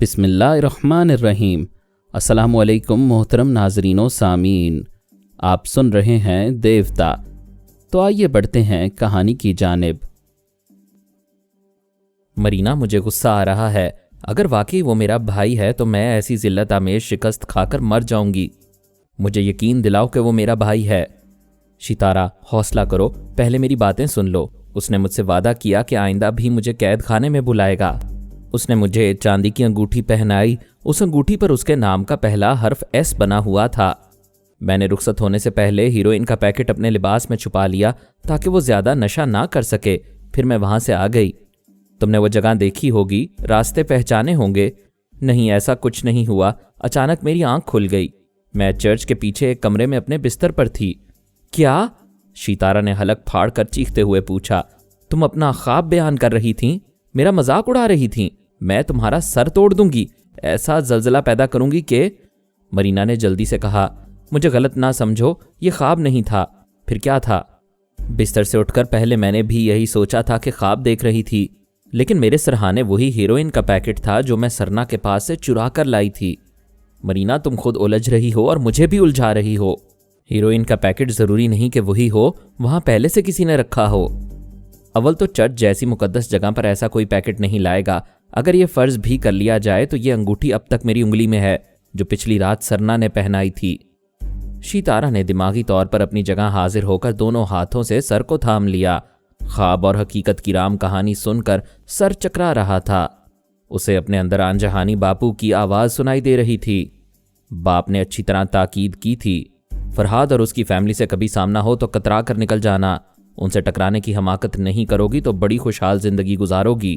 بسم اللہ الرحمن الرحیم۔ السلام علیکم محترم ناظرین و سامعین، آپ سن رہے ہیں دیوتا۔ تو آئیے بڑھتے ہیں کہانی کی جانب۔ مرینا، مجھے غصہ آ رہا ہے۔ اگر واقعی وہ میرا بھائی ہے تو میں ایسی ذلت آمیز شکست کھا کر مر جاؤں گی۔ مجھے یقین دلاؤ کہ وہ میرا بھائی ہے۔ ستارہ، حوصلہ کرو، پہلے میری باتیں سن لو۔ اس نے مجھ سے وعدہ کیا کہ آئندہ بھی مجھے قید خانے میں بلائے گا۔ اس نے مجھے چاندی کی انگوٹھی پہنائی۔ اس انگوٹھی پر اس کے نام کا پہلا حرف ایس بنا ہوا تھا۔ میں نے رخصت ہونے سے پہلے ہیروئن کا پیکٹ اپنے لباس میں چھپا لیا تاکہ وہ زیادہ نشہ نہ کر سکے۔ پھر میں وہاں سے آ گئی۔ تم نے وہ جگہ دیکھی ہوگی، راستے پہچانے ہوں گے۔ نہیں، ایسا کچھ نہیں ہوا۔ اچانک میری آنکھ کھل گئی۔ میں چرچ کے پیچھے ایک کمرے میں اپنے بستر پر تھی۔ کیا؟ ستارہ نے حلق پھاڑ کر چیختے ہوئے پوچھا۔ تم اپنا خواب بیان کر رہی تھیں؟ میرا مذاق اڑا رہی تھیں؟ میں تمہارا سر توڑ دوں گی، ایسا زلزلہ پیدا کروں گی کہ… مرینا نے جلدی سے کہا، مجھے غلط نہ سمجھو، یہ خواب نہیں تھا۔ پھر کیا تھا؟ بستر سے اٹھ کر پہلے میں نے بھی یہی سوچا تھا کہ خواب دیکھ رہی تھی، لیکن میرے سرہانے وہی ہیروئن کا پیکٹ تھا جو میں سرنا کے پاس سے چرا کر لائی تھی۔ مرینا، تم خود الجھ رہی ہو اور مجھے بھی الجھا رہی ہو۔ ہیروئن کا پیکٹ ضروری نہیں کہ وہی ہو، وہاں پہلے سے کسی نے رکھا ہو۔ اول تو چرچ جیسی مقدس جگہ پر ایسا کوئی پیکٹ نہیں لائے گا۔ اگر یہ فرض بھی کر لیا جائے تو یہ انگوٹھی اب تک میری انگلی میں ہے جو پچھلی رات سرنا نے پہنائی تھی۔ ستارہ نے دماغی طور پر اپنی جگہ حاضر ہو کر دونوں ہاتھوں سے سر کو تھام لیا۔ خواب اور حقیقت کی رام کہانی سن کر سر چکرا رہا تھا۔ اسے اپنے اندر آن جہانی باپو کی آواز سنائی دے رہی تھی۔ باپ نے اچھی طرح تاکید کی تھی، فرحاد اور اس کی فیملی سے کبھی سامنا ہو تو کترا کر نکل جانا۔ ان سے ٹکرانے کی حماقت نہیں کرو گی تو بڑی خوشحال زندگی گزارو گی۔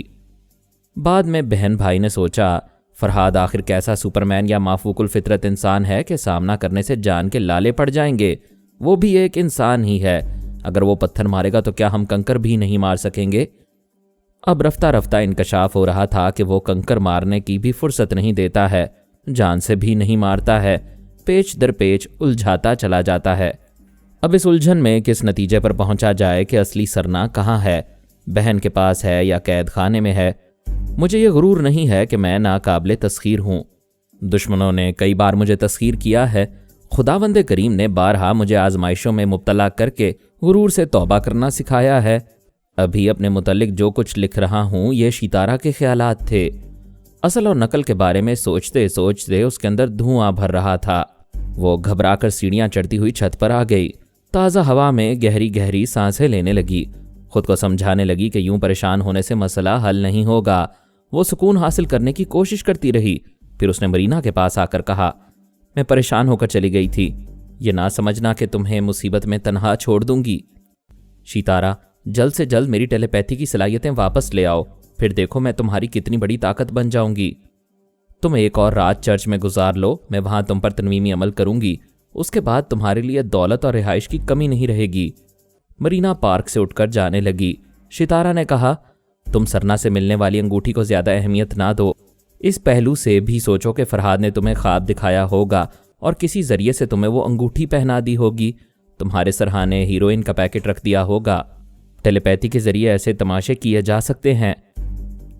بعد میں بہن بھائی نے سوچا، فرحاد آخر کیسا سپرمین یا مافوق الفطرت انسان ہے کہ سامنا کرنے سے جان کے لالے پڑ جائیں گے۔ وہ بھی ایک انسان ہی ہے۔ اگر وہ پتھر مارے گا تو کیا ہم کنکر بھی نہیں مار سکیں گے؟ اب رفتہ رفتہ انکشاف ہو رہا تھا کہ وہ کنکر مارنے کی بھی فرصت نہیں دیتا ہے، جان سے بھی نہیں مارتا ہے، پیچ در پیچ الجھاتا چلا جاتا ہے۔ اب اس الجھن میں کس نتیجے پر پہنچا جائے کہ اصلی سرنا کہاں ہے، بہن کے پاس ہے یا قید خانے میں ہے؟ مجھے یہ غرور نہیں ہے کہ میں ناقابل تسخیر ہوں۔ دشمنوں نے کئی بار مجھے تسخیر کیا ہے۔ خداوند کریم نے بارہا مجھے آزمائشوں میں مبتلا کر کے غرور سے توبہ کرنا سکھایا ہے۔ ابھی اپنے متعلق جو کچھ لکھ رہا ہوں یہ ستارہ کے خیالات تھے۔ اصل اور نقل کے بارے میں سوچتے سوچتے اس کے اندر دھواں بھر رہا تھا۔ وہ گھبرا کر سیڑھیاں چڑھتی ہوئی چھت پر آ گئی۔ تازہ ہوا میں گہری گہری سانسیں لینے لگی۔ خود کو سمجھانے لگی کہ یوں پریشان ہونے سے مسئلہ حل نہیں ہوگا۔ وہ سکون حاصل کرنے کی کوشش کرتی رہی۔ پھر اس نے مرینا کے پاس آ کر کہا، میں پریشان ہو کر چلی گئی تھی، یہ نہ سمجھنا کہ تمہیں مصیبت میں تنہا چھوڑ دوں گی۔ ستارہ، جلد سے جلد میری ٹیلی پیتھی کی صلاحیتیں واپس لے آؤ، پھر دیکھو میں تمہاری کتنی بڑی طاقت بن جاؤں گی۔ تم ایک اور رات چرچ میں گزار لو، میں وہاں تم پر تنویمی عمل کروں گی۔ اس کے بعد تمہارے لیے دولت اور رہائش کی کمی نہیں رہے گی۔ مرینا پارک سے اٹھ کر جانے لگی۔ ستارہ نے کہا، تم سرنا سے ملنے والی انگوٹھی کو زیادہ اہمیت نہ دو۔ اس پہلو سے بھی سوچو کہ فرحاد نے تمہیں خواب دکھایا ہوگا اور کسی ذریعے سے تمہیں وہ انگوٹھی پہنا دی ہوگی۔ تمہارے سرہانے ہیروئن کا پیکٹ رکھ دیا ہوگا۔ ٹیلی پیتھی کے ذریعے ایسے تماشے کیے جا سکتے ہیں۔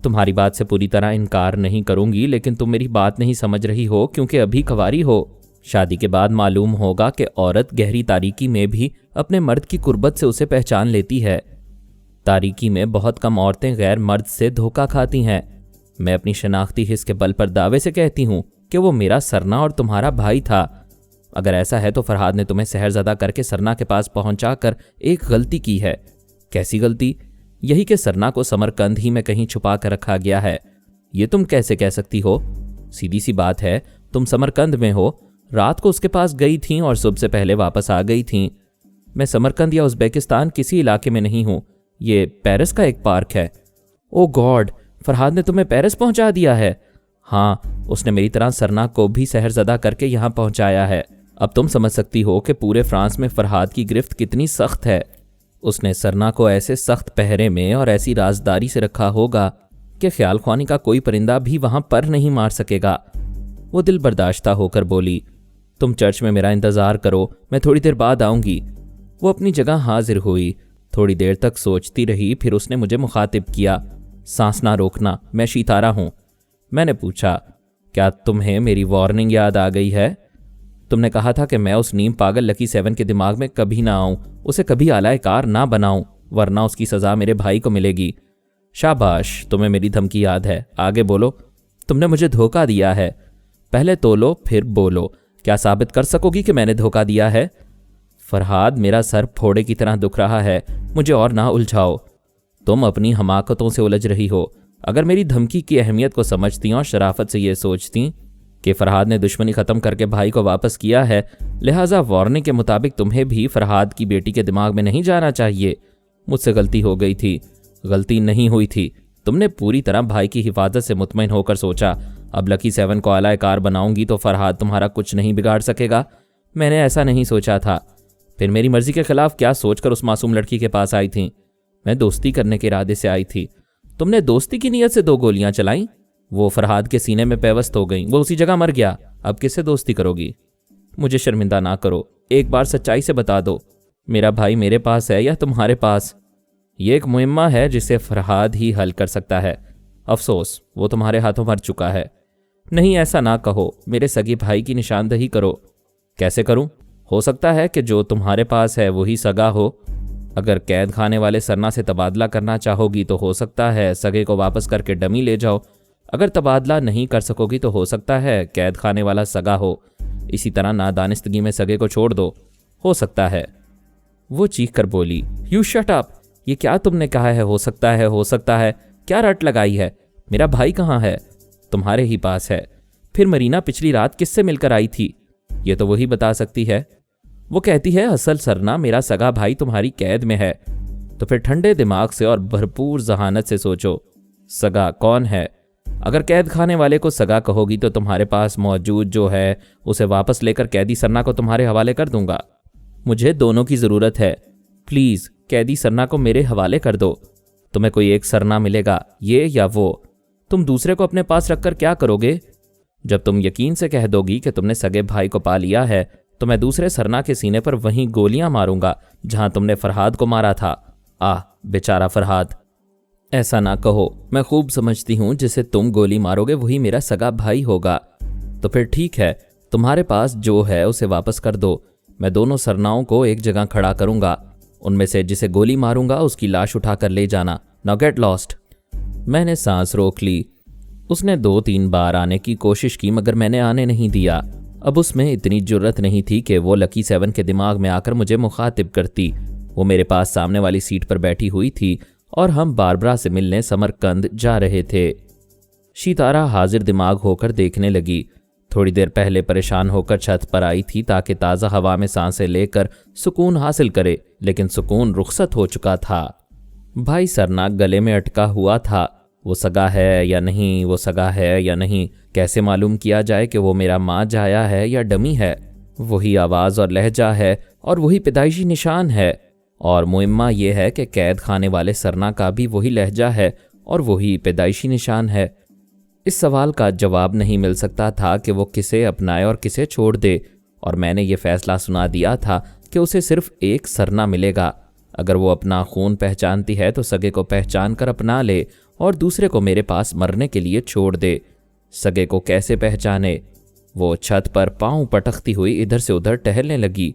تمہاری بات سے پوری طرح انکار نہیں کروں گی، لیکن تم میری بات نہیں سمجھ رہی ہو کیونکہ ابھی کنواری ہو۔ شادی کے بعد معلوم ہوگا کہ عورت گہری تاریکی میں بھی اپنے مرد کی قربت سے اسے پہچان لیتی ہے۔ تاریکی میں بہت کم عورتیں غیر مرد سے دھوکہ کھاتی ہیں۔ میں اپنی شناختی حس کے بل پر دعوے سے کہتی ہوں کہ وہ میرا سرنا اور تمہارا بھائی تھا۔ اگر ایسا ہے تو فرحاد نے تمہیں سحر زدہ کر کے سرنا کے پاس پہنچا کر ایک غلطی کی ہے۔ کیسی غلطی؟ یہی کہ سرنا کو سمرقند ہی میں کہیں چھپا کر رکھا گیا ہے۔ یہ تم کیسے کہہ سکتی ہو؟ سیدھی سی بات ہے، تم سمرقند میں ہو، رات کو اس کے پاس گئی تھیں اور صبح سے پہلے واپس آ گئی تھیں۔ میں سمرقند یا ازبیکستان کسی علاقے میں نہیں ہوں، یہ پیرس کا ایک پارک ہے۔ او گاڈ، فرحاد نے تمہیں پیرس پہنچا دیا ہے؟ ہاں، اس نے میری طرح سرنا کو بھی سحر زدہ کر کے یہاں پہنچایا ہے۔ اب تم سمجھ سکتی ہو کہ پورے فرانس میں فرحاد کی گرفت کتنی سخت ہے۔ اس نے سرنا کو ایسے سخت پہرے میں اور ایسی رازداری سے رکھا ہوگا کہ خیال خوانی کا کوئی پرندہ بھی وہاں پر نہیں مار سکے گا۔ وہ دل برداشتہ ہو کر بولی، تم چرچ میں میرا انتظار کرو، میں تھوڑی دیر بعد آؤں گی۔ وہ اپنی جگہ حاضر ہوئی، تھوڑی دیر تک سوچتی رہی، پھر اس نے مجھے مخاطب کیا، سانس نہ روکنا، میں ستارہ ہوں۔ میں نے پوچھا، کیا تمہیں میری وارننگ یاد آ گئی ہے؟ تم نے کہا تھا کہ میں اس نیم پاگل لکی 7 کے دماغ میں کبھی نہ آؤں، اسے کبھی اعلی کار نہ بناؤں، ورنہ اس کی سزا میرے بھائی کو ملے گی۔ شاباش، تمہیں میری دھمکی یاد ہے، آگے بولو۔ تم نے مجھے دھوکہ دیا ہے، پہلے تولو پھر بولو، کیا ثابت کر سکو گی کہ میں نے دھوکہ دیا ہے؟ فرحاد، میرا سر پھوڑے کی طرح دکھ رہا ہے، مجھے اور نہ الجھاؤ۔ تم اپنی حماقتوں سے الجھ رہی ہو۔ اگر میری دھمکی کی اہمیت کو سمجھتی اور شرافت سے یہ سوچتی کہ فرحاد نے دشمنی ختم کر کے بھائی کو واپس کیا ہے، لہٰذا وارننگ کے مطابق تمہیں بھی فرحاد کی بیٹی کے دماغ میں نہیں جانا چاہیے۔ مجھ سے غلطی ہو گئی تھی۔ غلطی نہیں ہوئی تھی، تم نے پوری طرح بھائی کی حفاظت سے مطمئن ہو کر سوچا اب لکی 7 کو اعلی کار بناؤں گی تو فرحاد تمہارا کچھ نہیں بگاڑ سکے گا۔ میں نے ایسا نہیں سوچا تھا۔ پھر میری مرضی کے خلاف کیا سوچ کر اس معصوم لڑکی کے پاس آئی تھی؟ میں دوستی کرنے کے ارادے سے آئی تھی۔ تم نے دوستی کی نیت سے 2 گولیاں چلائیں، وہ فرحاد کے سینے میں پیوست ہو گئیں، وہ اسی جگہ مر گیا۔ اب کس سے دوستی کرو گی؟ مجھے شرمندہ نہ کرو، ایک بار سچائی سے بتا دو، میرا بھائی میرے پاس ہے یا تمہارے پاس؟ یہ ایک معمہ ہے جسے فرحاد ہی حل کر سکتا ہے۔ افسوس، وہ تمہارے ہاتھوں مر چکا ہے۔ نہیں، ایسا نہ کہو، میرے سگے بھائی کی نشاندہی کرو۔ کیسے کروں؟ ہو سکتا ہے کہ جو تمہارے پاس ہے وہی سگا ہو۔ اگر قید خانے والے سرنا سے تبادلہ کرنا چاہو گی تو ہو سکتا ہے سگے کو واپس کر کے ڈمی لے جاؤ۔ اگر تبادلہ نہیں کر سکو گی تو ہو سکتا ہے قید خانے والا سگا ہو۔ اسی طرح نادانستگی میں سگے کو چھوڑ دو، ہو سکتا ہے۔ وہ چیخ کر بولی، یو شٹ اپ! یہ کیا تم نے کہا ہے؟ ہو سکتا ہے، ہو سکتا ہے، کیا رٹ لگائی ہے؟ میرا بھائی کہاں ہے؟ تمہارے ہی پاس ہے۔ پھر مرینا پچھلی رات کس سے مل کر آئی تھی؟ یہ تو وہی بتا سکتی ہے۔ وہ کہتی ہے اصل سرنا میرا سگا بھائی تمہاری قید میں ہے۔ تو پھر ٹھنڈے دماغ سے اور بھرپور ذہانت سے سوچو، سگا کون ہے؟ اگر قید خانے والے کو سگا کہو گی تو تمہارے پاس موجود جو ہے اسے واپس لے کر قیدی سرنا کو تمہارے حوالے کر دوں گا۔ مجھے دونوں کی ضرورت ہے، پلیز قیدی سرنا کو میرے حوالے کر دو۔ تمہیں کوئی ایک سرنا ملے گا، یہ یا وہ۔ تم دوسرے کو اپنے پاس رکھ کر کیا کرو گے؟ جب تم یقین سے کہہ دو گی کہ تم نے سگے بھائی کو پا لیا ہے تو میں دوسرے سرنا کے سینے پر وہیں گولیاں ماروں گا جہاں تم نے فرحاد کو مارا تھا۔ بیچارہ فرحاد! ایسا نہ کہو، میں خوب سمجھتی ہوں جسے تم گولی مارو گے وہی میرا سگا بھائی ہوگا۔ تو پھر ٹھیک ہے، تمہارے پاس جو ہے اسے واپس کر دو۔ میں دونوں سرناؤں کو ایک جگہ کھڑا کروں گا، ان میں سے جسے گولی ماروں گا اس کی لاش اٹھا کر لے جانا۔ Now get lost. میں نے سانس روک لی۔ اس نے 2-3 بار آنے کی کوشش کی مگر میں نے آنے نہیں دیا۔ اب اس میں اتنی جرت نہیں تھی کہ وہ لکی 7 کے دماغ میں آ کر مجھے مخاطب کرتی۔ وہ میرے پاس سامنے والی سیٹ پر بیٹھی ہوئی تھی اور ہم باربرا سے ملنے سمرقند جا رہے تھے۔ شیتارا حاضر دماغ ہو کر دیکھنے لگی۔ تھوڑی دیر پہلے پریشان ہو کر چھت پر آئی تھی تاکہ تازہ ہوا میں سانسیں لے کر سکون حاصل کرے، لیکن سکون رخصت ہو چکا تھا۔ بھائی سرنا گلے میں اٹکا ہوا تھا۔ وہ سگا ہے یا نہیں، وہ سگا ہے یا نہیں، کیسے معلوم کیا جائے کہ وہ میرا ماں جایا ہے یا ڈمی ہے؟ وہی آواز اور لہجہ ہے اور وہی پیدائشی نشان ہے، اور معمہ یہ ہے کہ قید خانے والے سرنا کا بھی وہی لہجہ ہے اور وہی پیدائشی نشان ہے۔ اس سوال کا جواب نہیں مل سکتا تھا کہ وہ کسے اپنائے اور کسے چھوڑ دے، اور میں نے یہ فیصلہ سنا دیا تھا کہ اسے صرف ایک سرنا ملے گا۔ اگر وہ اپنا خون پہچانتی ہے تو سگے کو پہچان کر اپنا لے اور دوسرے کو میرے پاس مرنے کے لیے چھوڑ دے۔ سگے کو کیسے پہچانے؟ وہ چھت پر پاؤں پٹکتی ہوئی ادھر سے ادھر ٹہلنے لگی۔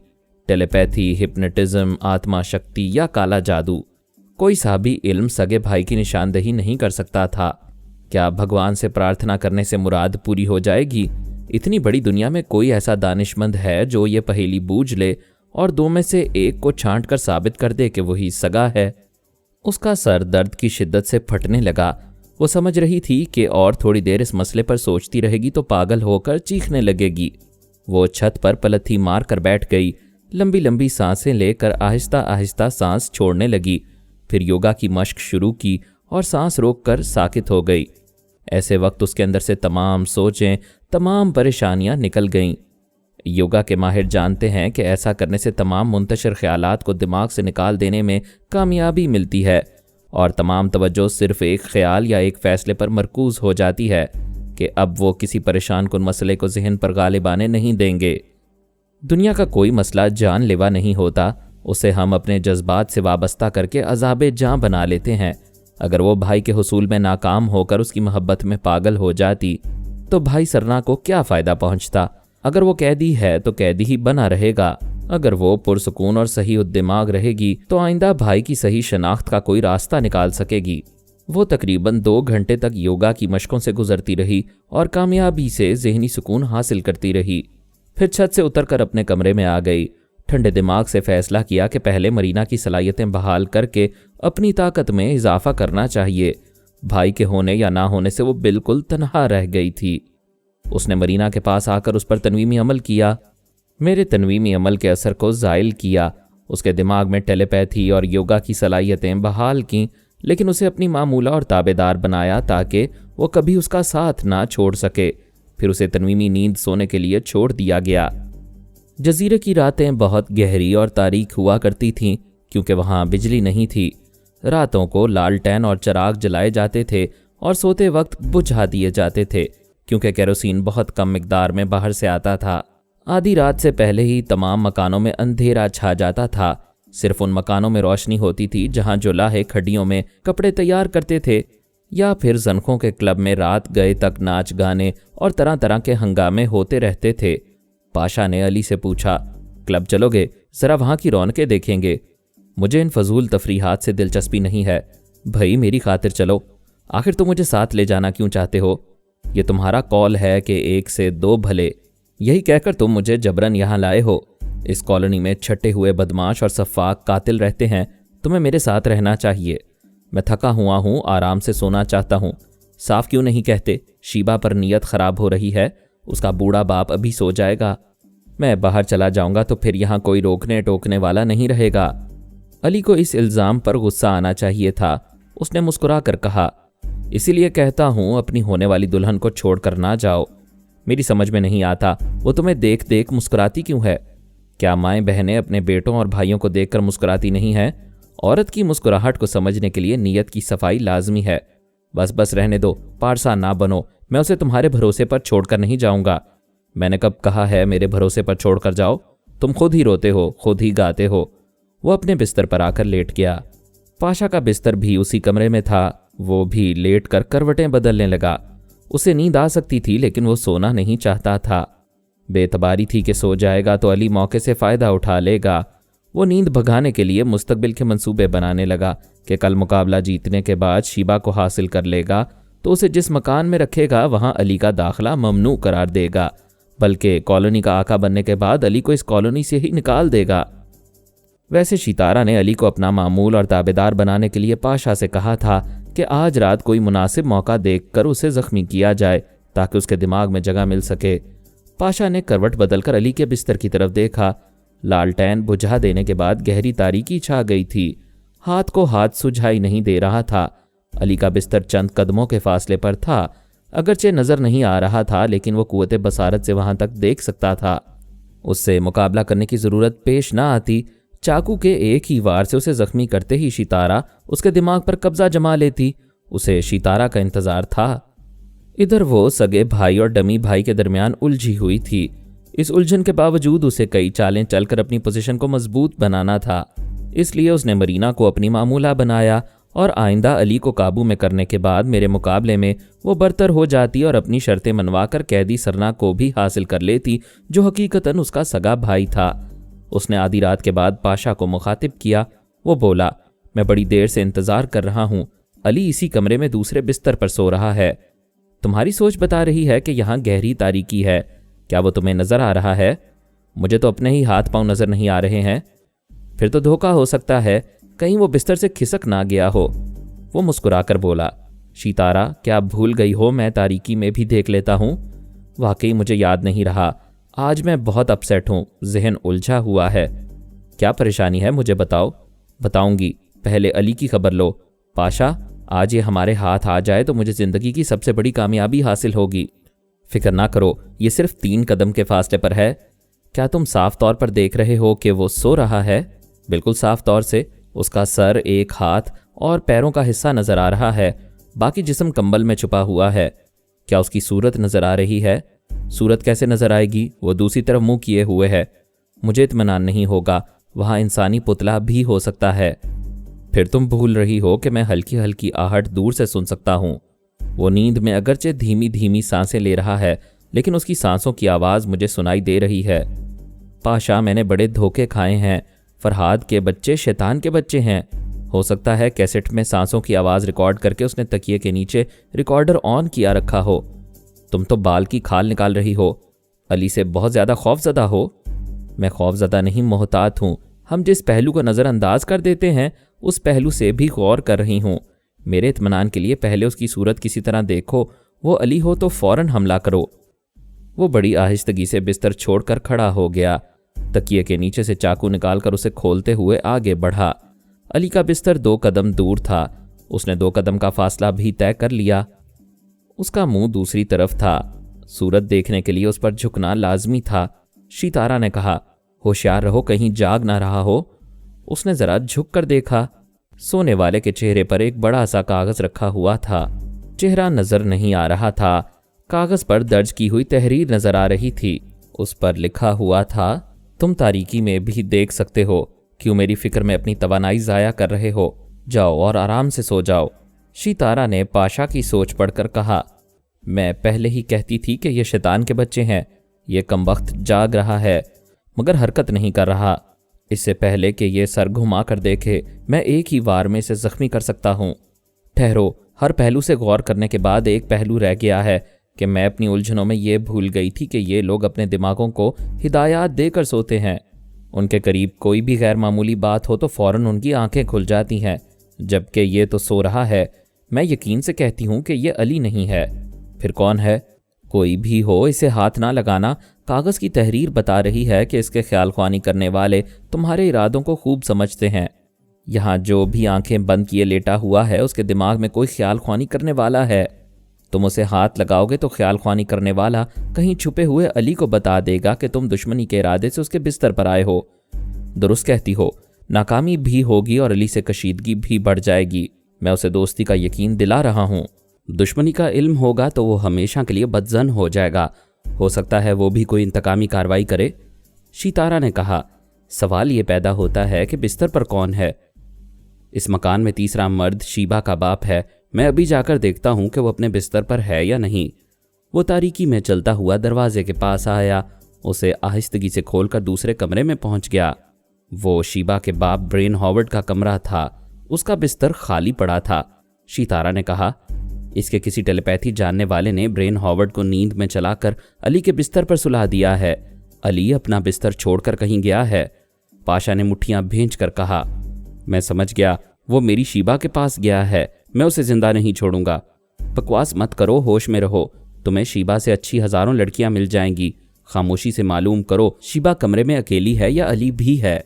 ٹیلیپیتھی، ہپنوٹزم، آتما شکتی یا کالا جادو، کوئی سا بھی علم سگے بھائی کی نشاندہی نہیں کر سکتا تھا۔ کیا بھگوان سے پرارتھنا کرنے سے مراد پوری ہو جائے گی؟ اتنی بڑی دنیا میں کوئی ایسا دانشمند ہے جو یہ پہیلی بوجھ لے اور 2 میں سے ایک کو چھانٹ کر ثابت کر دے کہ وہی سگا ہے؟ اس کا سر درد کی شدت سے پھٹنے لگا۔ وہ سمجھ رہی تھی کہ اور تھوڑی دیر اس مسئلے پر سوچتی رہے گی تو پاگل ہو کر چیخنے لگے گی۔ وہ چھت پر پلتھی مار کر بیٹھ گئی، لمبی لمبی سانسیں لے کر آہستہ آہستہ سانس چھوڑنے لگی، پھر یوگا کی مشق شروع کی اور سانس روک کر ساکت ہو گئی۔ ایسے وقت اس کے اندر سے تمام سوچیں، تمام پریشانیاں نکل گئیں۔ یوگا کے ماہر جانتے ہیں کہ ایسا کرنے سے تمام منتشر خیالات کو دماغ سے نکال دینے میں کامیابی ملتی ہے، اور تمام توجہ صرف ایک خیال یا ایک فیصلے پر مرکوز ہو جاتی ہے کہ اب وہ کسی پریشان کن مسئلے کو ذہن پر غالب آنے نہیں دیں گے۔ دنیا کا کوئی مسئلہ جان لیوا نہیں ہوتا، اسے ہم اپنے جذبات سے وابستہ کر کے عذاب جاں بنا لیتے ہیں۔ اگر وہ بھائی کے حصول میں ناکام ہو کر اس کی محبت میں پاگل ہو جاتی تو بھائی سرنا کو کیا فائدہ پہنچتا؟ اگر وہ قیدی ہے تو قیدی ہی بنا رہے گا، اگر وہ پرسکون اور صحیح الدماغ رہے گی تو آئندہ بھائی کی صحیح شناخت کا کوئی راستہ نکال سکے گی۔ وہ تقریباً 2 گھنٹے تک یوگا کی مشقوں سے گزرتی رہی اور کامیابی سے ذہنی سکون حاصل کرتی رہی۔ پھر چھت سے اتر کر اپنے کمرے میں آ گئی۔ ٹھنڈے دماغ سے فیصلہ کیا کہ پہلے مرینا کی صلاحیتیں بحال کر کے اپنی طاقت میں اضافہ کرنا چاہیے۔ بھائی کے ہونے یا نہ ہونے سے وہ بالکل تنہا رہ گئی تھی۔ اس نے مرینا کے پاس آ کر اس پر تنویمی عمل کیا۔ میرے تنویمی عمل کے اثر کو زائل کیا۔ اس کے دماغ میں ٹیلی پیتھی اور یوگا کی صلاحیتیں بحال کیں، لیکن اسے اپنی معمولہ اور تابع دار بنایا تاکہ وہ کبھی اس کا ساتھ نہ چھوڑ سکے۔ پھر اسے تنویمی نیند سونے کے لیے چھوڑ دیا گیا۔ جزیرے کی راتیں بہت گہری اور تاریک ہوا کرتی تھیں کیونکہ وہاں بجلی نہیں تھی۔ راتوں کو لالٹین اور چراغ جلائے جاتے تھے اور سوتے وقت بجھا دیے جاتے تھے کیونکہ کیروسین بہت کم مقدار میں باہر سے آتا تھا۔ آدھی رات سے پہلے ہی تمام مکانوں میں اندھیرا چھا جاتا تھا۔ صرف ان مکانوں میں روشنی ہوتی تھی جہاں جولاہے کھڈیوں میں کپڑے تیار کرتے تھے یا پھر زنخوں کے کلب میں رات گئے تک ناچ گانے اور طرح طرح کے ہنگامے ہوتے رہتے تھے۔ پاشا نے علی سے پوچھا، کلب چلو گے؟ ذرا وہاں کی رونقیں دیکھیں گے۔ مجھے ان فضول تفریحات سے دلچسپی نہیں ہے۔ بھائی میری خاطر چلو، آخر تم مجھے ساتھ لے جانا کیوں چاہتے ہو؟ یہ تمہارا قول ہے کہ 1 سے 2 بھلے، یہی کہہ کر تم مجھے جبرن یہاں لائے ہو۔ اس کالونی میں چھٹے ہوئے بدماش اور سفاک قاتل رہتے ہیں، تمہیں میرے ساتھ رہنا چاہیے۔ میں تھکا ہوا ہوں، آرام سے سونا چاہتا ہوں۔ صاف کیوں نہیں کہتے شیبا پر نیت خراب ہو رہی ہے، اس کا بوڑھا باپ ابھی سو جائے گا۔ میں باہر چلا جاؤں گا تو پھر یہاں کوئی روکنے ٹوکنے والا نہیں رہے گا۔ علی کو اس الزام پر غصہ آنا چاہیے تھا۔ اس نے مسکرا کر کہا، اسی لیے کہتا ہوں اپنی ہونے والی دلہن کو چھوڑ کر نہ جاؤ۔ میری سمجھ میں نہیں آتا وہ تمہیں دیکھ دیکھ مسکراتی کیوں ہے؟ کیا مائیں بہنیں اپنے بیٹوں اور بھائیوں کو دیکھ کر مسکراتی نہیں ہیں؟ عورت کی مسکراہٹ کو سمجھنے کے لیے نیت کی صفائی لازمی ہے۔ بس رہنے دو، پارسا نہ بنو، میں اسے تمہارے بھروسے پر چھوڑ کر نہیں جاؤں گا۔ میں نے کب کہا ہے میرے بھروسے پر چھوڑ کر جاؤ؟ تم خود ہی روتے ہو، خود ہی گاتے ہو۔ وہ اپنے بستر پر آ کر لیٹ گیا۔ پاشا کا بستر بھی اسی کمرے میں تھا۔ وہ بھی لیٹ کر کروٹیں بدلنے لگا۔ اسے نیند آ سکتی تھی لیکن وہ سونا نہیں چاہتا تھا۔ بے اعتباری تھی کہ سو جائے گا تو علی موقع سے فائدہ اٹھا لے گا۔ وہ نیند بھگانے کے لیے مستقبل کے منصوبے بنانے لگا کہ کل مقابلہ جیتنے کے بعد شیبا کو حاصل کر لے گا تو اسے جس مکان میں رکھے گا وہاں علی کا داخلہ ممنوع قرار دے گا، بلکہ کالونی کا آقا بننے کے بعد علی کو اس کالونی سے ہی نکال دے گا۔ ویسے شیتارا نے علی کو اپنا معمول اور تابع دار بنانے کے لیے پاشا سے کہا تھا کہ آج رات کوئی مناسب موقع دیکھ کر اسے زخمی کیا جائے تاکہ اس کے دماغ میں جگہ مل سکے۔ پاشا نے کروٹ بدل کر علی کے بستر کی طرف دیکھا۔ لالٹین بجھا دینے کے بعد گہری تاریکی چھا گئی تھی۔ ہاتھ کو ہاتھ سجھائی نہیں دے رہا تھا۔ علی کا بستر چند قدموں کے فاصلے پر تھا، اگرچہ نظر نہیں آ رہا تھا لیکن وہ قوت بصارت سے وہاں تک دیکھ سکتا تھا۔ اس سے مقابلہ کرنے کی ضرورت پیش نہ آتی۔ چاقو کے ایک ہی وار سے اسے زخمی کرتے ہی شیتارا اس کے دماغ پر قبضہ جما لیتی۔ اسے شیتارا کا انتظار تھا۔ ادھر وہ سگے بھائی اور ڈمی بھائی کے درمیان الجھی ہوئی تھی۔ اس الجھن کے باوجود اسے کئی چالیں چل کر اپنی پوزیشن کو مضبوط بنانا تھا۔ اس لیے اس نے مرینا کو اپنی معمولہ بنایا اور آئندہ علی کو قابو میں کرنے کے بعد میرے مقابلے میں وہ برتر ہو جاتی اور اپنی شرطیں منوا کر قیدی سرنا کو بھی حاصل کر لیتی جو حقیقتاً اس کا سگا بھائی تھا۔ اس نے آدھی رات کے بعد پاشا کو مخاطب کیا۔ وہ بولا، میں بڑی دیر سے انتظار کر رہا ہوں۔ علی اسی کمرے میں دوسرے بستر پر سو رہا ہے۔ تمہاری سوچ بتا رہی ہے کہ یہاں گہری تاریکی ہے۔ کیا وہ تمہیں نظر آ رہا ہے؟ مجھے تو اپنے ہی ہاتھ پاؤں نظر نہیں آ رہے ہیں۔ پھر تو دھوکہ ہو سکتا ہے، کہیں وہ بستر سے کھسک نہ گیا ہو۔ وہ مسکرا کر بولا، شیتارا کیا بھول گئی ہو میں تاریکی میں بھی دیکھ لیتا ہوں؟ واقعی مجھے یاد نہیں رہا۔ آج میں بہت اپسیٹ ہوں، ذہن الجھا ہوا ہے۔ کیا پریشانی ہے مجھے بتاؤ۔ بتاؤں گی، پہلے علی کی خبر لو۔ پاشا، آج یہ ہمارے ہاتھ آ جائے تو مجھے زندگی کی سب سے بڑی کامیابی حاصل ہوگی۔ فکر نہ کرو، یہ صرف 3 قدم کے فاصلے پر ہے۔ کیا تم صاف طور پر دیکھ رہے ہو کہ وہ سو رہا ہے؟ بالکل صاف طور سے۔ اس کا سر، ایک ہاتھ اور پیروں کا حصہ نظر آ رہا ہے، باقی جسم کمبل میں چھپا ہوا ہے۔ کیا اس کی صورت نظر آ رہی ہے؟ صورت کیسے نظر آئے گی؟ وہ دوسری طرف منہ کیے ہوئے ہے۔ مجھے اطمینان نہیں ہوگا، وہاں انسانی پتلا بھی ہو سکتا ہے۔ پھر تم بھول رہی ہو کہ میں ہلکی ہلکی آہٹ دور سے سن سکتا ہوں۔ وہ نیند میں اگرچہ دھیمی دھیمی سانسیں لے رہا ہے، لیکن اس کی سانسوں کی آواز مجھے سنائی دے رہی ہے۔ پاشا، میں نے بڑے دھوکے کھائے ہیں۔ فرہاد کے بچے شیطان کے بچے ہیں۔ ہو سکتا ہے کیسٹ میں سانسوں کی آواز ریکارڈ کر کے اس نے تکیے کے نیچے ریکارڈر آن کیا رکھا ہو۔ تم تو بال کی کھال نکال رہی ہو۔ علی سے بہت زیادہ خوف زدہ ہو۔ میں خوف زدہ نہیں، محتاط ہوں۔ ہم جس پہلو کو نظر انداز کر دیتے ہیں اس پہلو سے بھی غور کر رہی ہوں۔ میرے اطمینان کے لیے پہلے اس کی صورت کسی طرح دیکھو۔ وہ علی ہو تو فوراً حملہ کرو۔ وہ بڑی آہستگی سے بستر چھوڑ کر کھڑا ہو گیا۔ تکیے کے نیچے سے چاقو نکال کر اسے کھولتے ہوئے آگے بڑھا۔ علی کا بستر 2 قدم دور تھا۔ اس نے 2 قدم کا فاصلہ بھی طے کر لیا۔ اس کا منہ دوسری طرف تھا۔ صورت دیکھنے کے لیے اس پر جھکنا لازمی تھا۔ شیتارا نے کہا، ہوشیار رہو کہیں جاگ نہ رہا ہو۔ اس نے ذرا جھک کر دیکھا۔ سونے والے کے چہرے پر ایک بڑا سا کاغذ رکھا ہوا تھا۔ چہرہ نظر نہیں آ رہا تھا۔ کاغذ پر درج کی ہوئی تحریر نظر آ رہی تھی۔ اس پر لکھا ہوا تھا، تم تاریکی میں بھی دیکھ سکتے ہو، کیوں میری فکر میں اپنی توانائی ضائع کر رہے ہو؟ جاؤ اور آرام سے سو جاؤ۔ شیتارا نے پاشا کی سوچ پڑھ کر کہا، میں پہلے ہی کہتی تھی کہ یہ شیطان کے بچے ہیں۔ یہ کمبخت جاگ رہا ہے مگر حرکت نہیں کر رہا۔ اس سے پہلے کہ یہ سر گھما کر دیکھے میں ایک ہی وار میں اسے زخمی کر سکتا ہوں۔ ٹھہرو، ہر پہلو سے غور کرنے کے بعد ایک پہلو رہ گیا ہے کہ میں اپنی الجھنوں میں یہ بھول گئی تھی کہ یہ لوگ اپنے دماغوں کو ہدایات دے کر سوتے ہیں۔ ان کے قریب کوئی بھی غیر معمولی بات ہو تو فوراً ان کی آنکھیں کھل جاتی ہیں، جبکہ یہ تو سو رہا ہے۔ میں یقین سے کہتی ہوں کہ یہ علی نہیں ہے۔ پھر کون ہے؟ کوئی بھی ہو، اسے ہاتھ نہ لگانا۔ کاغذ کی تحریر بتا رہی ہے کہ اس کے خیال خوانی کرنے والے تمہارے ارادوں کو خوب سمجھتے ہیں۔ یہاں جو بھی آنکھیں بند کیے لیٹا ہوا ہے اس کے دماغ میں کوئی خیال خوانی کرنے والا ہے۔ تم اسے ہاتھ لگاؤ گے تو خیال خوانی کرنے والا کہیں چھپے ہوئے علی کو بتا دے گا کہ تم دشمنی کے ارادے سے اس کے بستر پر آئے ہو۔ درست کہتی ہو، ناکامی بھی ہوگی اور علی سے کشیدگی بھی بڑھ جائے گی۔ میں اسے دوستی کا یقین دلا رہا ہوں۔ دشمنی کا علم ہوگا تو وہ ہمیشہ کے لیے بدظن ہو جائے گا۔ ہو سکتا ہے وہ بھی کوئی انتقامی کارروائی کرے۔ شیتارا نے کہا، سوال یہ پیدا ہوتا ہے کہ بستر پر کون ہے؟ اس مکان میں تیسرا مرد شیبا کا باپ ہے۔ میں ابھی جا کر دیکھتا ہوں کہ وہ اپنے بستر پر ہے یا نہیں۔ وہ تاریکی میں چلتا ہوا دروازے کے پاس آیا، اسے آہستگی سے کھول کر دوسرے کمرے میں پہنچ گیا۔ وہ شیبا کے باپ برین ہاورڈ کا کمرہ تھا۔ اس کا بستر خالی پڑا تھا۔ شیتارا نے کہا، اس کے کسی ٹیلیپیتھی جاننے والے نے برین ہاورڈ کو نیند میں چلا کر علی کے بستر پر سلا دیا ہے۔ علی اپنا بستر چھوڑ کر کہیں گیا ہے۔ پاشا نے مٹھیاں بھینچ کر کہا، میں سمجھ گیا، وہ میری شیبا کے پاس گیا ہے۔ میں اسے زندہ نہیں چھوڑوں گا۔ بکواس مت کرو، ہوش میں رہو۔ تمہیں شیبا سے اچھی ہزاروں لڑکیاں مل جائیں گی۔ خاموشی سے معلوم کرو شیبا کمرے میں اکیلی ہے یا علی بھی ہے۔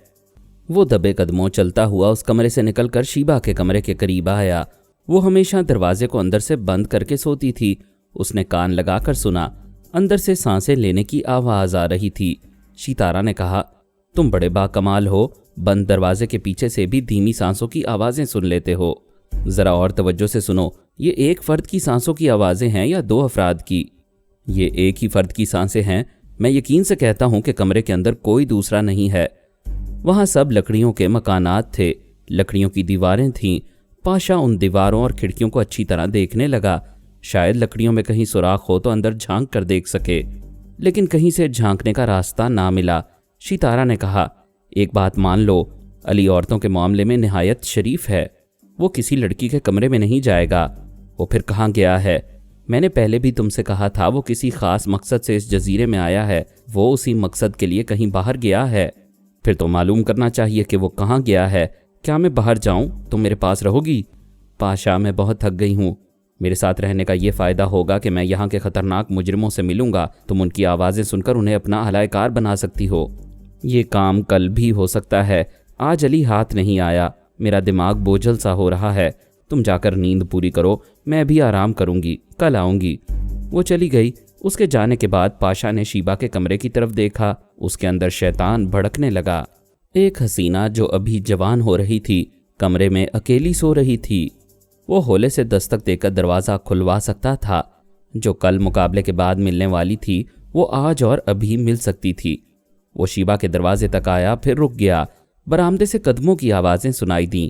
وہ دبے قدموں چلتا ہوا اس کمرے سے نکل کر شیبا کے کمرے کے قریب آیا۔ وہ ہمیشہ دروازے کو اندر سے بند کر کے سوتی تھی۔ اس نے کان لگا کر سنا۔ اندر سے سانسیں لینے کی آواز آ رہی تھی۔ شیتارا نے کہا، تم بڑے باکمال ہو، بند دروازے کے پیچھے سے بھی دھیمی سانسوں کی آوازیں سن لیتے ہو۔ ذرا اور توجہ سے سنو، یہ ایک فرد کی سانسوں کی آوازیں ہیں یا 2 افراد کی؟ یہ ایک ہی فرد کی سانسیں ہیں۔ میں یقین سے کہتا ہوں کہ کمرے کے اندر کوئی دوسرا نہیں ہے۔ وہاں سب لکڑیوں کے مکانات تھے، لکڑیوں کی دیواریں تھیں۔ پاشا ان دیواروں اور کھڑکیوں کو اچھی طرح دیکھنے لگا۔ شاید لکڑیوں میں کہیں سوراخ ہو تو اندر جھانک کر دیکھ سکے، لیکن کہیں سے جھانکنے کا راستہ نہ ملا۔ شیتارا نے کہا، ایک بات مان لو، علی عورتوں کے معاملے میں نہایت شریف ہے۔ وہ کسی لڑکی کے کمرے میں نہیں جائے گا۔ وہ پھر کہاں گیا ہے؟ میں نے پہلے بھی تم سے کہا تھا وہ کسی خاص مقصد سے اس جزیرے میں آیا ہے۔ وہ اسی مقصد کے لیے کہیں باہر گیا ہے۔ پھر تو معلوم کرنا چاہیے کہ وہ کہاں گیا ہے۔ کیا میں باہر جاؤں؟ تم میرے پاس رہو گی؟ پاشا، میں بہت تھک گئی ہوں۔ میرے ساتھ رہنے کا یہ فائدہ ہوگا کہ میں یہاں کے خطرناک مجرموں سے ملوں گا۔ تم ان کی آوازیں سن کر انہیں اپنا اہلِ کار بنا سکتی ہو۔ یہ کام کل بھی ہو سکتا ہے۔ آج علی ہاتھ نہیں آیا۔ میرا دماغ بوجھل سا ہو رہا ہے۔ تم جا کر نیند پوری کرو، میں بھی آرام کروں گی، کل آؤں گی۔ وہ چلی گئی۔ اس کے جانے کے بعد پاشا نے شیبا کے کمرے کی طرف دیکھا۔ اس کے اندر شیطان بھڑکنے لگا۔ ایک حسینہ جو ابھی جوان ہو رہی تھی کمرے میں اکیلی سو رہی تھی۔ وہ ہولے سے دستک دے کر دروازہ کھلوا سکتا تھا۔ جو کل مقابلے کے بعد ملنے والی تھی وہ آج اور ابھی مل سکتی تھی۔ وہ شیبا کے دروازے تک آیا، پھر رک گیا۔ برآمدے سے قدموں کی آوازیں سنائی دیں۔